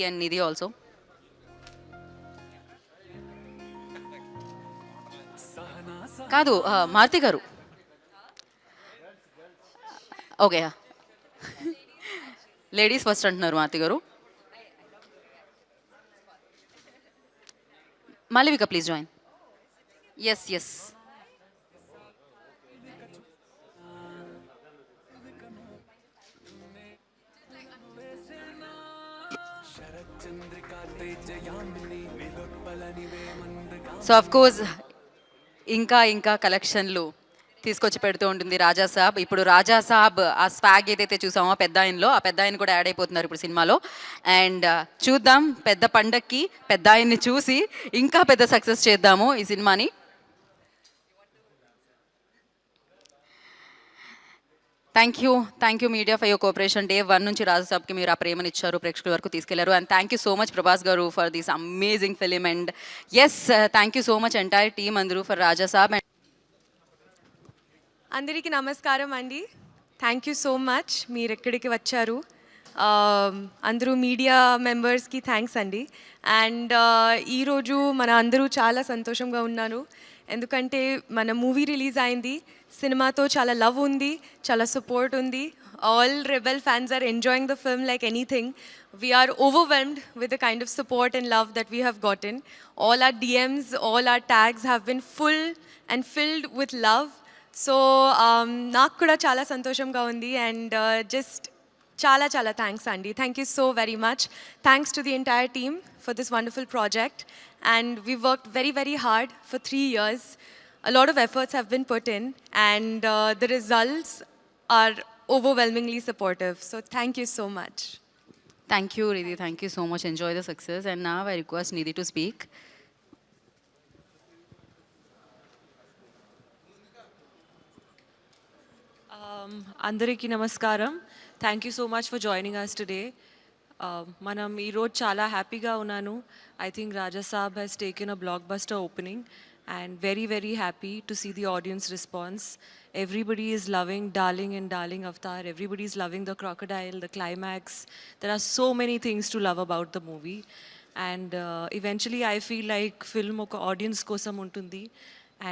and Nidhi also. కాదు మారుతి గారు. Okay, ladies first అంటున్నారు మారుతి గారు. Malavika please join. Yes yes. So of course ఇంకా ఇంకా కలెక్షన్లు తీసుకొచ్చి పెడుతూ ఉంటుంది రాజా సాబ్. ఇప్పుడు రాజా సాబ్ ఆ స్వాగ్ ఏదైతే చూసామో పెద్ద ఆయనలో, ఆ పెద్ద ఆయన కూడా యాడ్ అయిపోతున్నారు ఇప్పుడు సినిమాలో. అండ్ చూద్దాం, పెద్ద పండక్కి పెద్ద ఆయన్ని చూసి ఇంకా పెద్ద సక్సెస్ చేద్దాము ఈ సినిమాని. Thank you media for your cooperation. Day 1 నుంచి రాజు సాబ్కి మీరు ఆ ప్రేమనిచ్చారు, ప్రేక్షకుల వరకు తీసుకెళ్లారు. And thank you so much Prabhas garu for this amazing film. And yes, thank you so much entire team అందరూ ఫర్ రాజా సాబ్. అందరికీ నమస్కారం అండి. థ్యాంక్ యూ సో మచ్ మీరు ఎక్కడికి వచ్చారు. అందరూ మీడియా మెంబర్స్కి థ్యాంక్స్ అండి. అండ్ ఈరోజు మన అందరూ చాలా సంతోషంగా ఉన్నాను, ఎందుకంటే మన మూవీ రిలీజ్ అయింది. సినిమాతో చాలా లవ్ ఉంది, చాలా సపోర్ట్ ఉంది. All Rebel fans are enjoying the film like anything. We are overwhelmed with the kind of support and love that we have gotten. All our DMs, all our tags have been full and filled with love. So నాకు కూడా చాలా సంతోషంగా ఉంది. And just చాలా చాలా thanks అండి. Thank you so very much. Thanks to the entire team for this wonderful project. And we've worked very, very hard for 3 years. A lot of efforts have been put in, and the results are overwhelmingly supportive. So thank you so much. Thank you, Nidhi. Thank you so much. Enjoy the success. And now I request Nidhi to speak. అందరికీ నమస్కారం. Thank you so much for joining us today. మనం ఈరోజు చాలా హ్యాపీగా ఉన్నాను. I think Raja Saab has taken a blockbuster opening and very, very happy to see the audience response. Everybody is loving Darling and Darling Avatar. Everybody is loving the crocodile, the climax. There are so many things to love about the movie. And eventually I feel like film oka audience kosam untundi.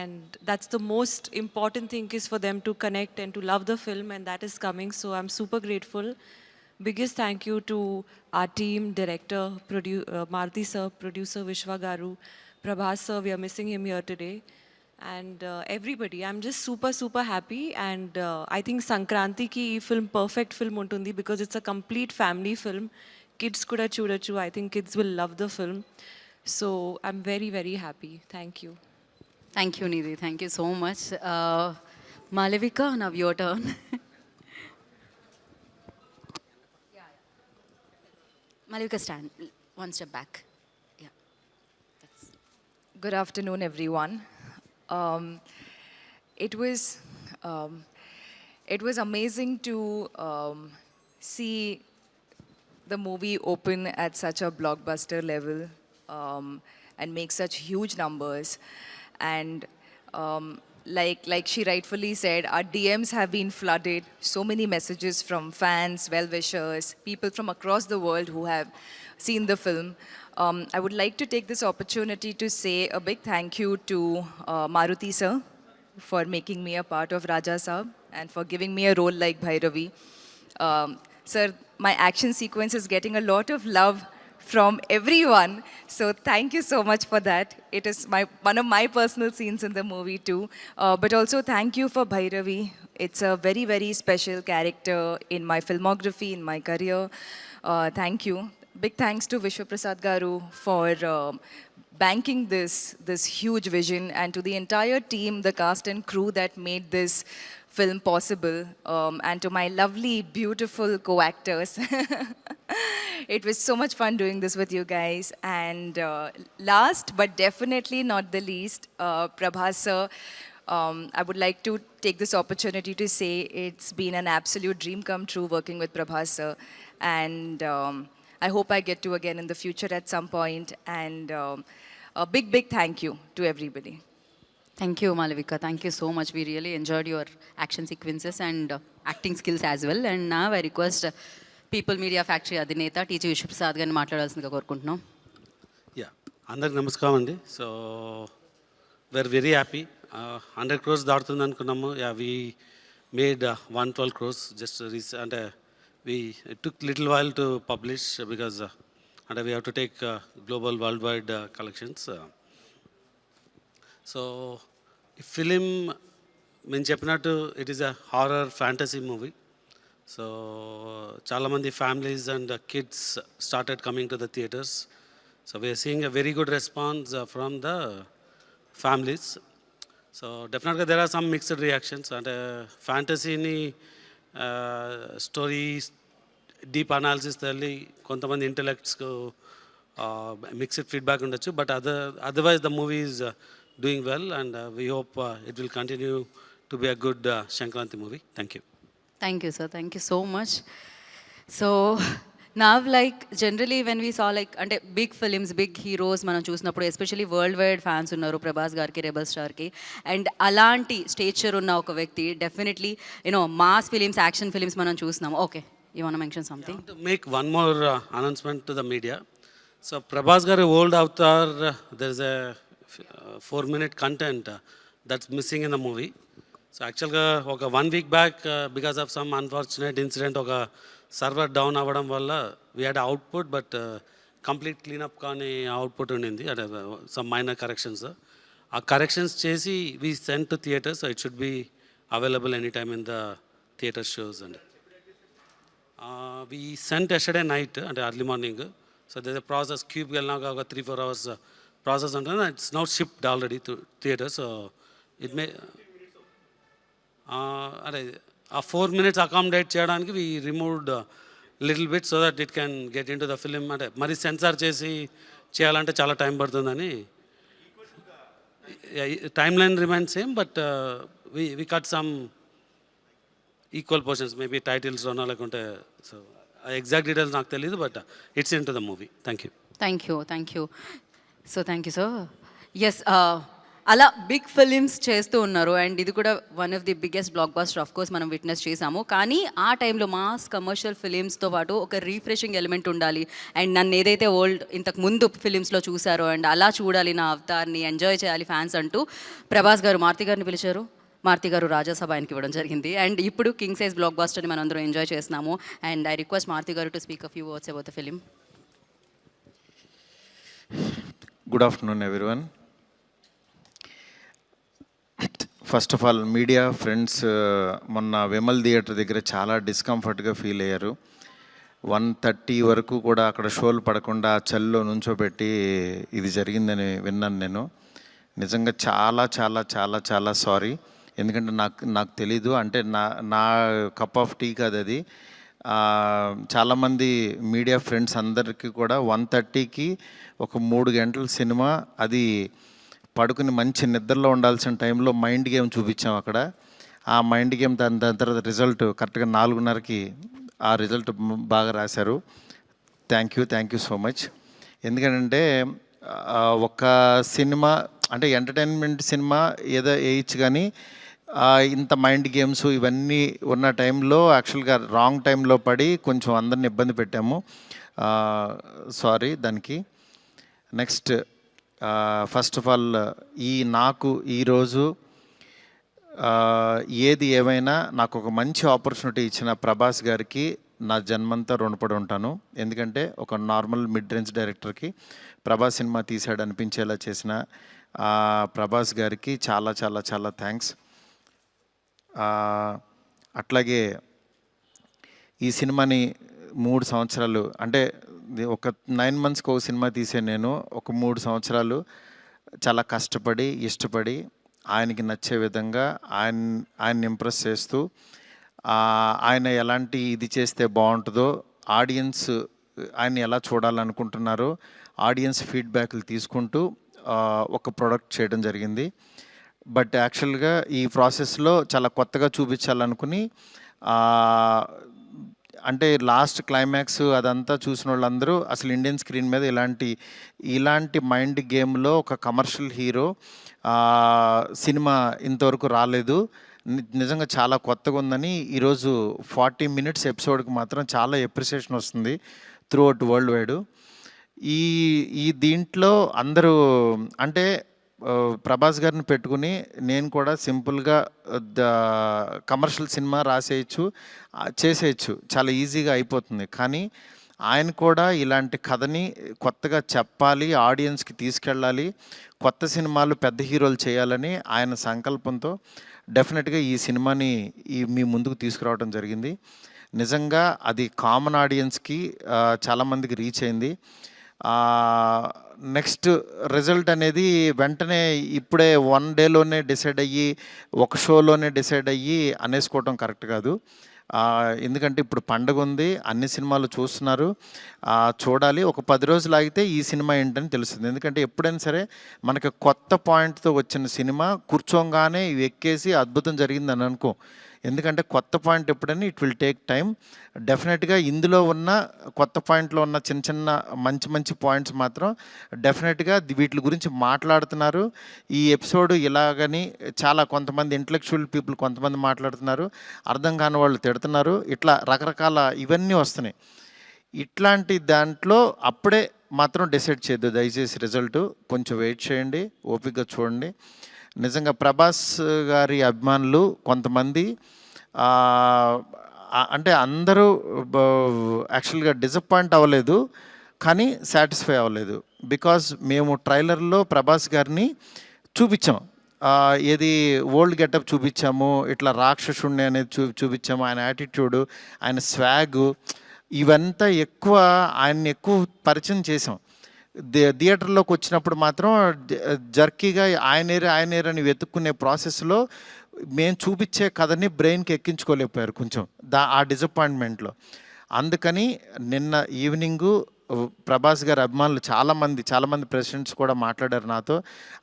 And that's the most important thing, is for them to connect and to love the film, and that is coming. So I'm super grateful. Biggest thank you to our team, director, Maruti sir, producer Vishwa Garu, Prabhas sir, we are missing him here today, and everybody. I'm just super, super happy, and I think Sankranti ki ee film perfect film untundi, because it's a complete family film. Kids kuda chudochu. I think kids will love the film. So I'm very, very happy. Thank you. Thank you, Nidhi. Thank you so much. Malavika, now your turn. Malavika, stand one step back. Good afternoon, everyone. It was amazing to see the movie open at such a blockbuster level and make such huge numbers. And like she rightfully said, our DMs have been flooded. So many messages from fans, well-wishers, people from across the world who have seen the film. I would like to take this opportunity to say a big thank you to Maruti sir for making me a part of Raja Saab and for giving me a role like Bhairavi. Sir, my action sequence is getting a lot of love from everyone, so thank you so much for that. It is one of my personal scenes in the movie too. But also thank you for Bhairavi. It's a very, very special character in my filmography, in my career. Thank you. Big thanks to Vishwa Prasad Garu for banking this huge vision, and to the entire team, the cast and crew that made this film possible, and to my lovely, beautiful co-actors. It was so much fun doing this with you guys. And last but definitely not the least, Prabhas sir, I would like to take this opportunity to say it's been an absolute dream come true working with Prabhas sir. And I hope I get to again in the future at some point. And a big, big thank you to everybody. Thank you, Malavika. Thank you so much. We really enjoyed your action sequences and acting skills as well. And now I request People Media Factory అధినేత TG Vishwaprasad గారిని మాట్లాడాల్సిందిగా కోరుకుంటున్నాం. Yeah, అందరికి నమస్కారం అండి. So we are very happy. 100 crores దాటుతుంది అనుకున్నాము. Yeah, we made 112 crores just అంటే we took little while to publish because అంటే we have to take global worldwide collections. So ఈ ఫిలిం మేము చెప్పినట్టు it is a horror fantasy movie. So చాలామంది families and kids started coming to the theatres. So we are seeing a very good response from the families. So definitely there are some mixed reactions. And fantasy ni stories, deep analysis thalli kontamandi intellects ko mixed feedback undachu. But otherwise the movie is doing well, and we hope it will continue to be a good Shankranti movie. Thank you. Thank you, sir. Thank you so much. So now, like, generally when we saw like అంటే big films, big heroes మనం చూసినప్పుడు especially world wide fans ఉన్నారు ప్రభాస్ గారికి, rebel స్టార్కి. And అలాంటి stature ఉన్న ఒక వ్యక్తి definitely you know mass films, action films మనం చూస్తున్నాం. Okay, you want to mention something? To make one more announcement to the media. So Prabhas garu old avatar, there is a 4-minute content that's missing in the movie. So actually oka 1 week back because of some unfortunate incident oka server down అవ్వడం వల్ల we had output, but complete cleanup కానీ output ఉండింది. అంటే some minor corrections. ఆ corrections చేసి we sent to theatres, so it should be available anytime in the theatre shows. And we sent yesterday night అంటే early morning. So there's a process, క్యూబ్కి వెళ్ళినాక ఒక 3-4 hours process ఉంటుంది. It's not shipped already to theatre. So it may అదే ఆ 4 minutes accommodate చేయడానికి we removed little bit so that it can get into the film. అంటే మరి censor చేసి చేయాలంటే చాలా టైం పడుతుందని. Time line remains same, but we cut some equal portions, maybe టైటిల్స్లోనో లేకుంటే. సో ఎగ్జాక్ట్ డీటెయిల్స్ నాకు తెలియదు, but it's into the movie. Thank you. Thank you. So thank you sir. Yes, అలా big films చేస్తూ ఉన్నారు. And ఇది కూడా one of the biggest blockbuster of course మనం విట్నెస్ చేసాము. కానీ ఆ టైంలో మాస్ కమర్షియల్ ఫిలిమ్స్తో పాటు ఒక రీఫ్రెషింగ్ ఎలిమెంట్ ఉండాలి. అండ్ నన్ను ఏదైతే ఓల్డ్ ఇంతకు ముందు ఫిలిమ్స్లో చూసారో అండ్ అలా చూడాలి, నా అవతార్ని ఎంజాయ్ చేయాలి ఫ్యాన్స్ అంటూ ప్రభాస్ గారు మారుతి గారిని పిలిచారు. మారుతి గారు రాజాసభ ఆయనకి ఇవ్వడం జరిగింది. అండ్ ఇప్పుడు కింగ్ సైజ్ బ్లాక్ బస్టర్ని మనం అందరం ఎంజాయ్ చేస్తున్నాము. అండ్ ఐ రిక్వెస్ట్ మారుతి గారు to speak a few words about the film. Good afternoon, everyone. First of all media friends, మొన్న విమల్ థియేటర్ దగ్గర చాలా డిస్కంఫర్ట్గా ఫీల్ అయ్యారు. 1:30 వరకు కూడా అక్కడ షోలు పడకుండా చల్లో నుంచోబెట్టి ఇది జరిగిందని విన్నాను నేను. నిజంగా చాలా చాలా చాలా చాలా సారీ. ఎందుకంటే నాకు తెలీదు, అంటే నా కప్ ఆఫ్ టీ కాదు అది. చాలామంది మీడియా ఫ్రెండ్స్ అందరికీ కూడా 1:30కి ఒక 3 గంటల సినిమా, అది పడుకుని మంచి నిద్రలో ఉండాల్సిన టైంలో మైండ్ గేమ్ చూపించాం అక్కడ. ఆ మైండ్ గేమ్ దాని తర్వాత రిజల్ట్ కరెక్ట్గా 4:30కి ఆ రిజల్ట్ బాగా రాశారు. Thank you so much. ఎందుకంటే ఒక సినిమా అంటే ఎంటర్టైన్మెంట్ సినిమా ఏదో వేయచ్చు, కానీ ఇంత మైండ్ గేమ్స్ ఇవన్నీ ఉన్న టైంలో యాక్చువల్గా రాంగ్ టైంలో పడి కొంచెం అందరిని ఇబ్బంది పెట్టాము. సారీ దానికి. నెక్స్ట్, ఫస్ట్ ఆఫ్ ఆల్ నాకు ఈరోజు ఏది ఏమైనా నాకు ఒక మంచి ఆపర్చునిటీ ఇచ్చిన ప్రభాస్ గారికి నా జన్మంతా రుణపడి ఉంటాను. ఎందుకంటే ఒక నార్మల్ మిడ్ రేంజ్ డైరెక్టర్కి ప్రభాస్ సినిమా తీసాడు అనిపించేలా చేసిన ప్రభాస్ గారికి చాలా చాలా చాలా థ్యాంక్స్. అట్లాగే ఈ సినిమాని 3 సంవత్సరాలు, అంటే ఒక 9 monthsకి ఒక సినిమా తీసే నేను ఒక 3 సంవత్సరాలు చాలా కష్టపడి ఇష్టపడి ఆయనకి నచ్చే విధంగా ఆయన్ని ఇంప్రెస్ చేస్తూ ఆయన ఎలాంటి ఇది చేస్తే బాగుంటుందో, ఆడియన్స్ ఆయన్ని ఎలా చూడాలనుకుంటున్నారో ఆడియన్స్ ఫీడ్బ్యాక్లు తీసుకుంటూ ఒక ప్రోడక్ట్ చేయడం జరిగింది. బట్ యాక్చువల్గా ఈ ప్రాసెస్లో చాలా కొత్తగా చూపించాలనుకుని, అంటే లాస్ట్ క్లైమాక్స్ అదంతా చూసిన వాళ్ళందరూ అసలు ఇండియన్ స్క్రీన్ మీద ఇలాంటి మైండ్ గేమ్లో ఒక కమర్షియల్ హీరో సినిమా ఇంతవరకు రాలేదు. నిజంగా చాలా కొత్తగా ఉందని ఈరోజు 40 మినిట్స్ ఎపిసోడ్కి మాత్రం చాలా ఎప్రిసియేషన్ వస్తుంది త్రూ అవుట్ వరల్డ్ వైడ్. ఈ ఈ దీంట్లో అందరూ అంటే ప్రభాస్ గారిని పెట్టుకుని నేను కూడా సింపుల్గా ద కమర్షియల్ సినిమా రాసేయచ్చు, చేసేయచ్చు, చాలా ఈజీగా అయిపోతుంది. కానీ ఆయన కూడా ఇలాంటి కథని కొత్తగా చెప్పాలి, ఆడియన్స్కి తీసుకెళ్ళాలి, కొత్త సినిమాలు పెద్ద హీరోలు చేయాలని ఆయన సంకల్పంతో డెఫినెట్గా ఈ సినిమాని మీ ముందుకు తీసుకురావడం జరిగింది. నిజంగా అది కామన్ ఆడియన్స్కి చాలామందికి రీచ్ అయింది. నెక్స్ట్ రిజల్ట్ అనేది వెంటనే ఇప్పుడే 1 డేలోనే డిసైడ్ అయ్యి ఒక షోలోనే డిసైడ్ అయ్యి అనేసుకోవటం కరెక్ట్ కాదు. ఎందుకంటే ఇప్పుడు పండగ ఉంది, అన్ని సినిమాలు చూస్తున్నారు, చూడాలి. ఒక 10 రోజులు ఆగితే ఈ సినిమా ఏంటని తెలుస్తుంది. ఎందుకంటే ఎప్పుడైనా సరే మనకి కొత్త పాయింట్తో వచ్చిన సినిమా కూర్చోగానే ఇవి ఎక్కేసి అద్భుతం జరిగిందని అనుకో. ఎందుకంటే కొత్త పాయింట్ ఎప్పుడని ఇట్ విల్ టేక్ టైం. డెఫినెట్గా ఇందులో ఉన్న కొత్త పాయింట్లో ఉన్న చిన్న చిన్న మంచి మంచి పాయింట్స్ మాత్రం డెఫినెట్గా వీటి గురించి మాట్లాడుతున్నారు. ఈ ఎపిసోడ్ ఇలాగని చాలా కొంతమంది ఇంటలెక్చువల్ పీపుల్ కొంతమంది మాట్లాడుతున్నారు, అర్థం కాని వాళ్ళు తిడుతున్నారు, ఇట్లా రకరకాల ఇవన్నీ వస్తున్నాయి. ఇట్లాంటి దాంట్లో అప్పుడే మాత్రం డిసైడ్ చేయొద్దు దయచేసి. రిజల్ట్ కొంచెం వెయిట్ చేయండి, ఓపికగా చూడండి. నిజంగా ప్రభాస్ గారి అభిమానులు కొంతమంది అంటే అందరూ యాక్చువల్గా డిసప్పాయింట్ అవ్వలేదు, కానీ సాటిస్ఫై అవ్వలేదు. బికాజ్ మేము ట్రైలర్లో ప్రభాస్ గారిని చూపించాం, ఏది ఓల్డ్ గెటప్ చూపించాము, ఇట్లా రాక్షసుణ్ణి అనేది చూపించాము, ఆయన యాటిట్యూడు, ఆయన స్వాగు, ఇవంతా ఆయన్ని ఎక్కువ పరిచయం చేసాం. థియేటర్లోకి వచ్చినప్పుడు మాత్రం జర్కీగా ఆయనేరని వెతుక్కునే ప్రాసెస్లో మేము చూపించే కథని బ్రెయిన్కి ఎక్కించుకోలేకపోయారు కొంచెం ఆ డిసప్పాయింట్మెంట్లో. అందుకని నిన్న ఈవినింగు ప్రభాస్ గారి అభిమానులు చాలామంది ప్రెసిడెంట్స్ కూడా మాట్లాడారు నాతో,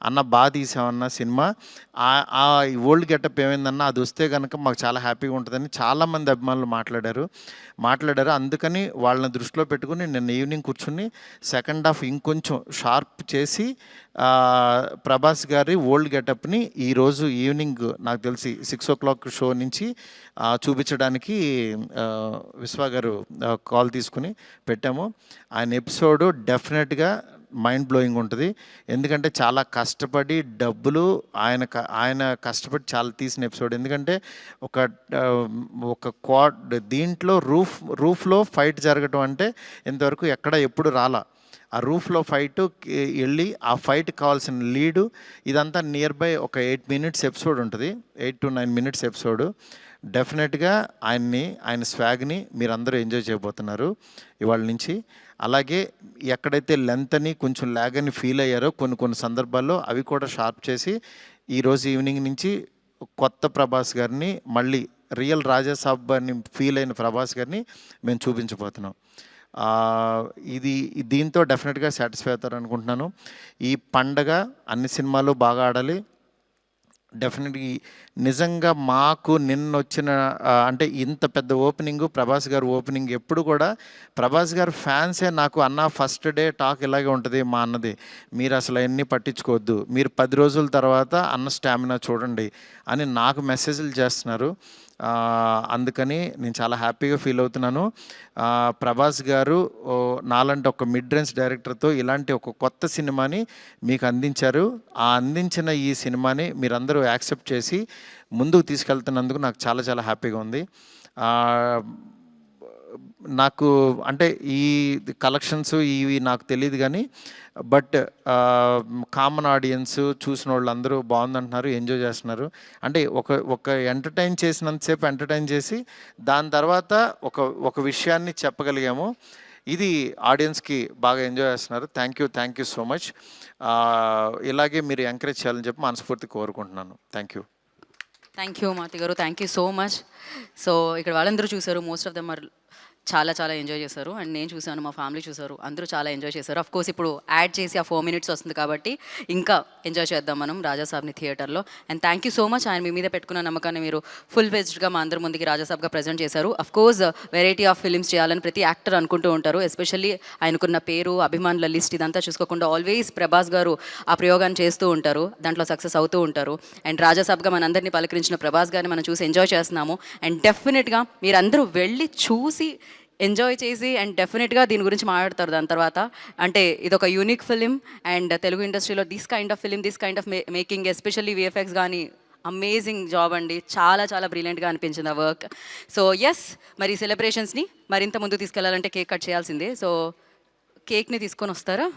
అన్న బాగా తీసామన్న సినిమా, ఆ ఓల్డ్ గెటప్ ఏమైందన్నా అది వస్తే కనుక మాకు చాలా హ్యాపీగా ఉంటుందని చాలామంది అభిమానులు మాట్లాడారు. అందుకని వాళ్ళని దృష్టిలో పెట్టుకుని నిన్న ఈవినింగ్ కూర్చుని సెకండ్ హాఫ్ ఇంకొంచెం షార్ప్ చేసి ప్రభాస్ గారి ఓల్డ్ గెటప్ని ఈరోజు ఈవినింగ్ నాకు తెలిసి 6 o'clock షో నుంచి చూపించడానికి విశ్వ గారు కాల్ తీసుకుని పెట్టాము. ఆయన ఎపిసోడు డెఫినెట్గా మైండ్ బ్లోయింగ్ ఉంటుంది. ఎందుకంటే చాలా కష్టపడి డబ్బులు ఆయన కష్టపడి చాలా తీసిన ఎపిసోడ్. ఎందుకంటే ఒక క్వాడ్ దీంట్లో రూఫ్లో ఫైట్ జరగటం అంటే ఇంతవరకు ఎప్పుడు రాలా. ఆ రూఫ్లో ఫైట్ వెళ్ళి ఆ ఫైట్ కావాల్సిన లీడు ఇదంతా నియర్ బై ఒక 8 minutes ఎపిసోడ్ ఉంటుంది, 8 to 9 minutes ఎపిసోడ్. డెఫినెట్గా ఆయన స్వాగ్ని మీరందరూ ఎంజాయ్ చేయబోతున్నారు ఇవాళ నుంచి. అలాగే ఎక్కడైతే లెంత్ అని కొంచెం ల్యాగ్ అని ఫీల్ అయ్యారో కొన్ని సందర్భాల్లో అవి కూడా షార్ప్ చేసి ఈరోజు ఈవినింగ్ నుంచి కొత్త ప్రభాస్ గారిని, మళ్ళీ రియల్ రాజాసాబ్ అని ఫీల్ అయిన ప్రభాస్ గారిని మేము చూపించబోతున్నాం. దీంతో డెఫినెట్గా సాటిస్ఫై అవుతారు అనుకుంటున్నాను. ఈ పండగ అన్ని సినిమాలు బాగా ఆడాలి. డెఫినెట్లీ నిజంగా మాకు నిన్న వచ్చిన అంటే ఇంత పెద్ద ఓపెనింగ్, ప్రభాస్ గారు ఓపెనింగ్ ఎప్పుడు కూడా ప్రభాస్ గారు ఫ్యాన్సే నాకు అన్న ఫస్ట్ డే టాక్ ఇలాగే ఉంటుంది మా అన్నది, మీరు అసలు అన్నీ పట్టించుకోవద్దు, మీరు 10 రోజుల తర్వాత అన్న స్టామినా చూడండి అని నాకు మెసేజ్లు చేస్తున్నారు. అందుకని నేను చాలా హ్యాపీగా ఫీల్ అవుతున్నాను. ప్రభాస్ గారు నాలాంటి ఒక మిడ్ రేంజ్ డైరెక్టర్తో ఇలాంటి ఒక కొత్త సినిమాని మీకు అందించారు. అందించిన ఈ సినిమాని మీరందరూ యాక్సెప్ట్ చేసి ముందుకు తీసుకెళ్తున్నందుకు నాకు చాలా చాలా హ్యాపీగా ఉంది. నాకు అంటే ఈ కలెక్షన్స్ ఇవి నాకు తెలియదు, కానీ బట్ కామన్ ఆడియన్స్ చూసిన వాళ్ళు అందరూ బాగుందంటున్నారు, ఎంజాయ్ చేస్తున్నారు. అంటే ఒక ఎంటర్టైన్ చేసినంతసేపు ఎంటర్టైన్ చేసి దాని తర్వాత ఒక విషయాన్ని చెప్పగలిగాము. ఇది ఆడియన్స్కి బాగా ఎంజాయ్ చేస్తున్నారు. Thank you so much. ఇలాగే మీరు ఎంకరేజ్ చేయాలని చెప్పి మనస్ఫూర్తి కోరుకుంటున్నాను. థ్యాంక్ యూ మారుతి గారు, thank you so much. So ఇక్కడ వాళ్ళందరూ చూసారు, మోస్ట్ ఆఫ్ దమ్ ఆర్ చాలా చాలా ఎంజాయ్ చేశారు. అండ్ నేను చూశాను, మా ఫ్యామిలీ చూశారు, అందరూ చాలా ఎంజాయ్ చేశారు. అఫ్ కోర్స్ ఇప్పుడు యాడ్ చేసి ఆ 4 minutes వస్తుంది కాబట్టి ఇంకా ఎంజాయ్ చేద్దాం మనం రాజాసాబ్ని థియేటర్లో. And thank you so much, ఆయన మీ మీద పెట్టుకున్న నమ్మకాన్ని మీరు ఫుల్ ఫెజ్డ్గా మా అందరి ముందుకి రాజాసాబ్గా ప్రజెంట్ చేశారు. Of course variety of films చేయాలని ప్రతి యాక్టర్ అనుకుంటూ ఉంటారు. ఎస్పెషల్లీ ఆయనకున్న పేరు, అభిమానుల లిస్ట్ ఇదంతా చూసుకోకుండా ఆల్వేస్ ప్రభాస్ గారు ఆ ప్రయోగాన్ని చేస్తూ ఉంటారు, దాంట్లో సక్సెస్ అవుతూ ఉంటారు. అండ్ రాజాసాబ్గా మనందరినీ పలకరించిన ప్రభాస్ గారిని మనం చూసి ఎంజాయ్ చేస్తున్నాము. అండ్ డెఫినెట్గా మీరందరూ వెళ్ళి చూసి ఎంజాయ్ చేసి అండ్ డెఫినెట్గా దీని గురించి మాట్లాడతారు దాని తర్వాత. అంటే ఇదొక యూనిక్ ఫిలిం అండ్ తెలుగు ఇండస్ట్రీలో this kind of film, this kind of making, especially VFX కానీ అమేజింగ్ జాబ్ అండి. చాలా చాలా బ్రిలియంట్గా అనిపించింది ఆ వర్క్. సో ఎస్, మరి సెలబ్రేషన్స్ని మరింత ముందు తీసుకెళ్లాలంటే కేక్ కట్ చేయాల్సిందే. సో కేక్ని తీసుకొని వస్తారా?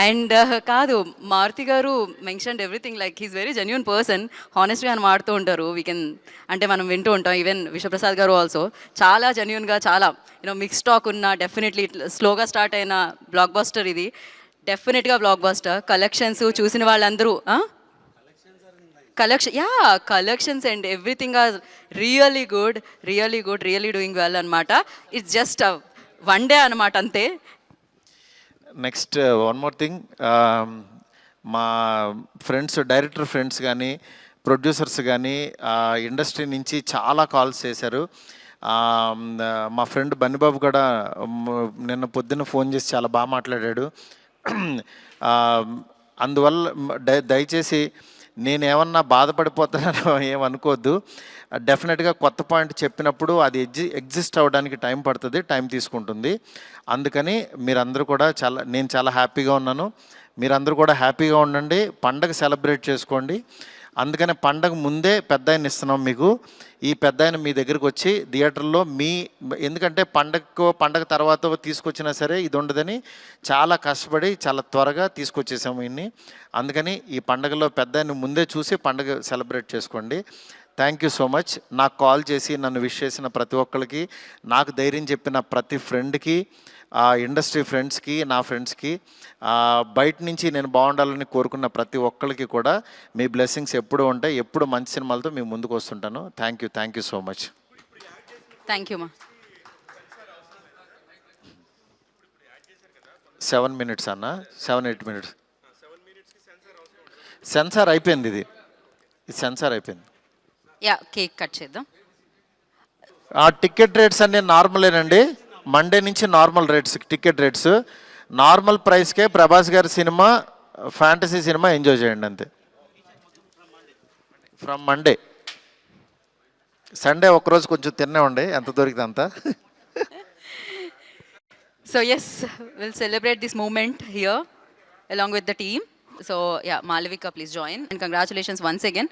అండ్ కాదు, మారుతి గారు mentioned everything, like he's very genuine person, హానెస్ట్గా అని మాడుతూ ఉంటారు. వీ కెన్ అంటే మనం వింటూ ఉంటాం. ఈవెన్ విశ్వప్రసాద్ గారు ఆల్సో చాలా జెన్యున్గా, చాలా మిక్స్ టాక్ ఉన్న, డెఫినెట్లీ స్లోగా స్టార్ట్ అయిన బ్లాక్ బస్టర్ ఇది. డెఫినెట్గా బ్లాక్ బస్టర్. కలెక్షన్స్ చూసిన వాళ్ళందరూ collections and everything are really good, really doing well అనమాట. ఇట్స్ జస్ట్ వన్ డే అనమాట, అంతే. నెక్స్ట్ వన్ మోర్ థింగ్, మా ఫ్రెండ్స్, డైరెక్టర్ ఫ్రెండ్స్ కానీ, ప్రొడ్యూసర్స్ కానీ ఇండస్ట్రీ నుంచి చాలా కాల్స్ చేశారు. మా ఫ్రెండ్ బన్నిబాబు కూడా నిన్న పొద్దున్న ఫోన్ చేసి చాలా బాగా మాట్లాడాడు. అందువల్ల దయచేసి నేనేమన్నా బాధపడిపోతున్నానో ఏమనుకోవద్దు. డెఫినెట్గా కొత్త పాయింట్ చెప్పినప్పుడు అది ఎగ్జిస్ట్ అవ్వడానికి టైం పడుతుంది, టైం తీసుకుంటుంది. అందుకని మీరందరూ కూడా నేను చాలా హ్యాపీగా ఉన్నాను. మీరందరూ కూడా హ్యాపీగా ఉండండి, పండగ సెలబ్రేట్ చేసుకోండి. అందుకని పండగ ముందే పెద్ద ఆయన ఇస్తున్నాం మీకు. ఈ పెద్ద ఆయన మీ దగ్గరికి వచ్చి థియేటర్లో ఎందుకంటే పండగ తర్వాత తీసుకొచ్చినా సరే ఇది ఉండదని చాలా కష్టపడి చాలా త్వరగా తీసుకొచ్చేసాము ఇన్ని. అందుకని ఈ పండగలో పెద్ద ఆయన ముందే చూసి పండగ సెలబ్రేట్ చేసుకోండి. Thank you so much. నాకు కాల్ చేసి నన్ను విష్ చేసిన ప్రతి ఒక్కరికి, నాకు ధైర్యం చెప్పిన ప్రతి ఫ్రెండ్కి, ఇండస్ట్రీ ఫ్రెండ్స్కి, నా ఫ్రెండ్స్కి, బయట నుంచి నేను బాగుండాలని కోరుకున్న ప్రతి ఒక్కరికి కూడా మీ బ్లెస్సింగ్స్ ఎప్పుడు ఉంటాయి. ఎప్పుడు మంచి సినిమాలతో మీ ముందుకు వస్తుంటాను. Thank you so much. Thank you మా. 7 minutes అన్న, 7-8 minutes. సెన్సార్ అయిపోయింది, ఇది సెన్సార్ అయిపోయింది. యా, కేక్ కట్ చేద్దాం. టికెట్ రేట్స్ అన్నీ నార్మలేనండి. మండే నుంచి normal rates, ticket rates normal ప్రైస్కే ప్రభాస్ గారి సినిమా, ఫ్యాంటసీ సినిమా ఎంజాయ్ చేయండి అంతే. From Monday. సండే ఒక్కరోజు కొంచెం తినేవండి, ఎంత దొరికితే అంత. So yes, we'll celebrate this moment here along with the team. So yeah, Malavika, please join and congratulations once again.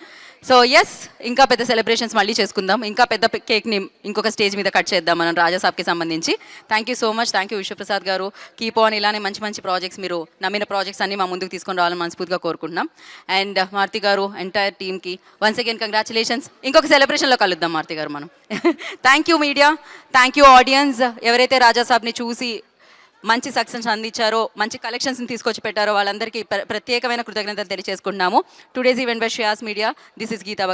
So yes, ఇంకా పెద్ద సెలబ్రేషన్స్ మళ్ళీ చేసుకుందాం. ఇంకా పెద్ద కేక్ని ఇంకొక స్టేజ్ మీద కట్ చేద్దాం మనం రాజాసాబ్కి సంబంధించి. Thank you so much. Thank you Vishwaprasad గారు. కీప్ ఆన్ ఇలానే మంచి మంచి ప్రాజెక్ట్స్, మీరు నమ్మిన ప్రాజెక్ట్స్ అన్ని మా ముందుకు తీసుకొని రావాలని మనస్ఫూర్తిగా కోరుకుంటున్నాం. అండ్ మారుతి గారు, ఎంటైర్ టీమ్కి వన్స్ అగైన్ కంగ్రాచులేషన్స్. ఇంకొక సెలబ్రేషన్లో కలుద్దాం మారుతి గారు మనం. Thank you media, thank you audience. ఎవరైతే రాజాసాబ్ని చూసి మంచి సక్సెస్ అందించారో, మంచి కలెక్షన్స్ని తీసుకొచ్చి పెట్టారో వాళ్ళందరికీ ప్రత్యేకమైన కృతజ్ఞతలు తెలియజేసుకుంటున్నాము. Today's event by Shreyas media. This is Gita.